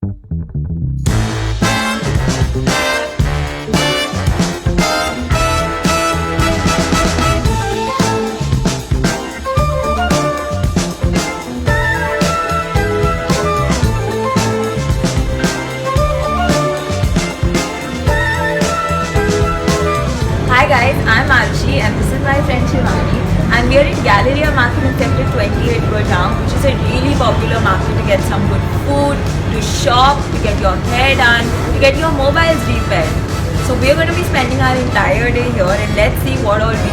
Hi guys, I'm Archie and this is my friend Shivani, and we are in Galleria Market in Sector 28 Gurgaon, which is a really popular market to get some good food, to shop, to get your hair done, to get your mobiles repaired. So we are going to be spending our entire day here, and let's see what all we